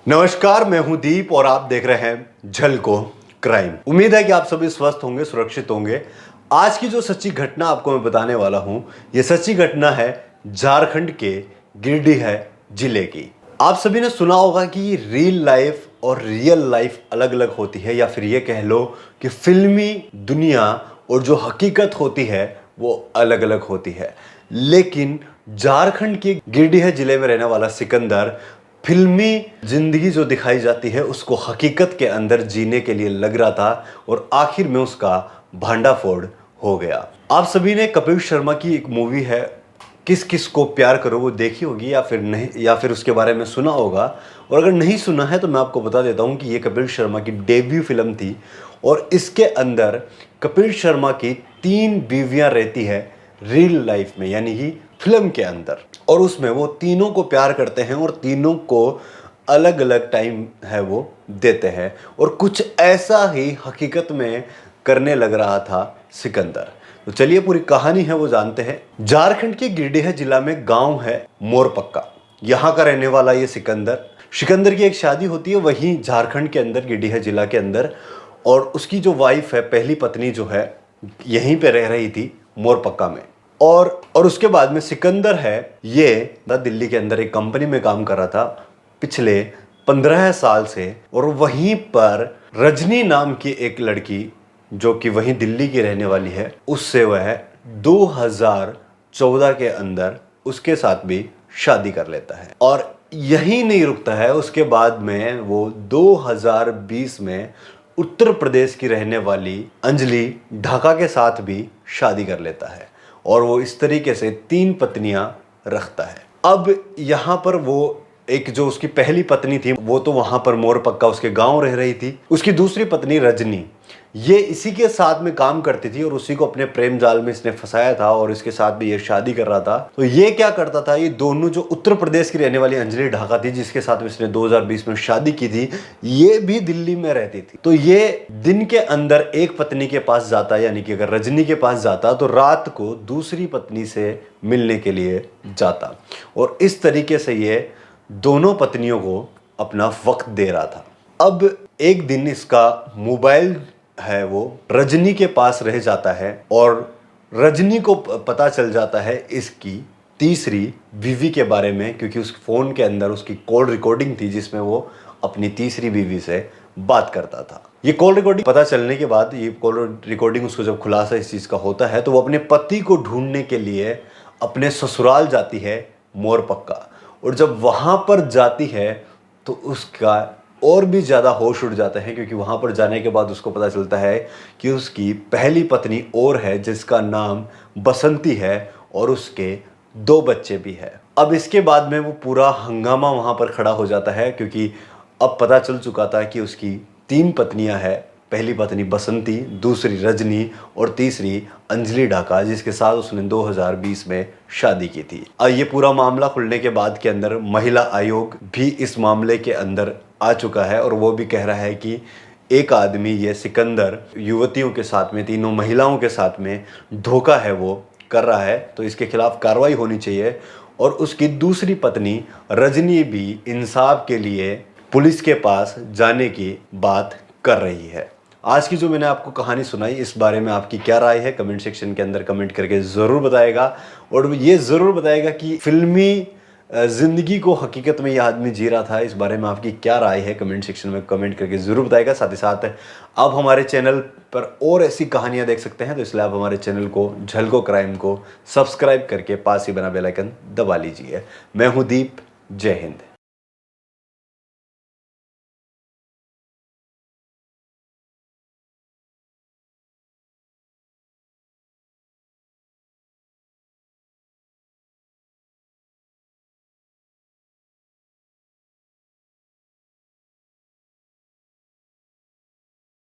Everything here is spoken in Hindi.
नमस्कार, मैं हूं दीप और आप देख रहे हैं झलको क्राइम। उम्मीद है कि आप सभी स्वस्थ होंगे, सुरक्षित होंगे। आज की जो सच्ची घटना आपको मैं बताने वाला हूं, यह सच्ची घटना है झारखंड के गिरिडीह जिले की। आप सभी ने सुना होगा कि रियल लाइफ और रियल लाइफ अलग अलग होती है, या फिर ये कह लो कि फिल्मी दुनिया और जो हकीकत होती है वो अलग अलग होती है। लेकिन झारखंड के गिरिडीह जिले में रहने वाला सिकंदर फिल्मी जिंदगी जो दिखाई जाती है उसको हकीकत के अंदर जीने के लिए लग रहा था, और आखिर में उसका भांडाफोड़ हो गया। आप सभी ने कपिल शर्मा की एक मूवी है किस किस को प्यार करो वो देखी होगी, या फिर नहीं, या फिर उसके बारे में सुना होगा। और अगर नहीं सुना है तो मैं आपको बता देता हूं कि ये कपिल शर्मा की डेब्यू फिल्म थी, और इसके अंदर कपिल शर्मा की 3 बीवियां रहती है रियल लाइफ में, यानी कि फिल्म के अंदर। और उसमें वो तीनों को प्यार करते हैं और तीनों को अलग अलग टाइम है वो देते हैं, और कुछ ऐसा ही हकीकत में करने लग रहा था सिकंदर। तो चलिए पूरी कहानी है वो जानते हैं। झारखंड के गिरिडीह जिला में गांव है मोरपक्का, यहाँ का रहने वाला ये सिकंदर की एक शादी होती है वहीं झारखंड के अंदर, गिरिडीह जिला के अंदर। और उसकी जो वाइफ है, पहली पत्नी जो है, यहीं पे रह रही थी मोरपक्का में। और उसके बाद में सिकंदर है, ये दिल्ली के अंदर एक कंपनी में काम कर रहा था पिछले 15 साल से। और वहीं पर रजनी नाम की एक लड़की जो कि वहीं दिल्ली की रहने वाली है, उससे वह 2014 के अंदर उसके साथ भी शादी कर लेता है। और यही नहीं रुकता है, उसके बाद में वो 2020 में उत्तर प्रदेश की रहने वाली अंजलि ढाका के साथ भी शादी कर लेता है, और वो इस तरीके से 3 पत्नियां रखता है। अब यहाँ पर वो एक जो उसकी पहली पत्नी थी वो तो वहां पर मोरपक्का उसके गांव रह रही थी। उसकी दूसरी पत्नी रजनी, ये इसी के साथ में काम करती थी और उसी को अपने प्रेम जाल में इसने फंसाया था और इसके साथ भी ये शादी कर रहा था। तो ये क्या करता था, ये दोनों जो उत्तर प्रदेश की रहने वाली अंजलि ढाका थी जिसके साथ में इसने 2020 में शादी की थी, ये भी दिल्ली में रहती थी। तो ये दिन के अंदर एक पत्नी के पास जाता, यानी कि अगर रजनी के पास जाता तो रात को दूसरी पत्नी से मिलने के लिए जाता, और इस तरीके से ये दोनों पत्नियों को अपना वक्त दे रहा था। अब एक दिन इसका मोबाइल है वो रजनी के पास रह जाता है, और रजनी को पता चल जाता है इसकी तीसरी बीवी के बारे में, क्योंकि उस फोन के अंदर उसकी कॉल रिकॉर्डिंग थी जिसमें वो अपनी तीसरी बीवी से बात करता था। ये कॉल रिकॉर्डिंग पता चलने के बाद, ये कॉल रिकॉर्डिंग उसको जब खुलासा इस चीज का होता है, तो वो अपने पति को ढूंढने के लिए अपने ससुराल जाती है मोरपक्का। और जब वहां पर जाती है तो उसका और भी ज़्यादा होश उड़ जाता है, क्योंकि वहाँ पर जाने के बाद उसको पता चलता है कि उसकी पहली पत्नी और है जिसका नाम बसंती है, और उसके 2 बच्चे भी है। अब इसके बाद में वो पूरा हंगामा वहाँ पर खड़ा हो जाता है, क्योंकि अब पता चल चुका था कि उसकी 3 पत्नियाँ हैं। पहली पत्नी बसंती, दूसरी रजनी और तीसरी अंजलि ढाका, जिसके साथ उसने 2020 में शादी की थी। अब ये पूरा मामला खुलने के बाद के अंदर महिला आयोग भी इस मामले के अंदर आ चुका है, और वो भी कह रहा है कि एक आदमी, ये सिकंदर, युवतियों के साथ में, तीनों महिलाओं के साथ में धोखा है वो कर रहा है, तो इसके खिलाफ कार्रवाई होनी चाहिए। और उसकी दूसरी पत्नी रजनी भी इंसाफ के लिए पुलिस के पास जाने की बात कर रही है। आज की जो मैंने आपको कहानी सुनाई, इस बारे में आपकी क्या राय है कमेंट सेक्शन के अंदर कमेंट करके ज़रूर बताएगा। और ये ज़रूर बताएगा कि फिल्मी ज़िंदगी को हकीकत में यह आदमी जी रहा था। इस बारे में आपकी क्या राय है कमेंट सेक्शन में कमेंट करके ज़रूर बताएगा। साथ ही साथ आप हमारे चैनल पर और ऐसी कहानियाँ देख सकते हैं, तो इसलिए आप हमारे चैनल को, झलको क्राइम को, सब्सक्राइब करके पास ही बना बेल आइकन दबा लीजिए। मैं हूँ दीप, जय हिंद।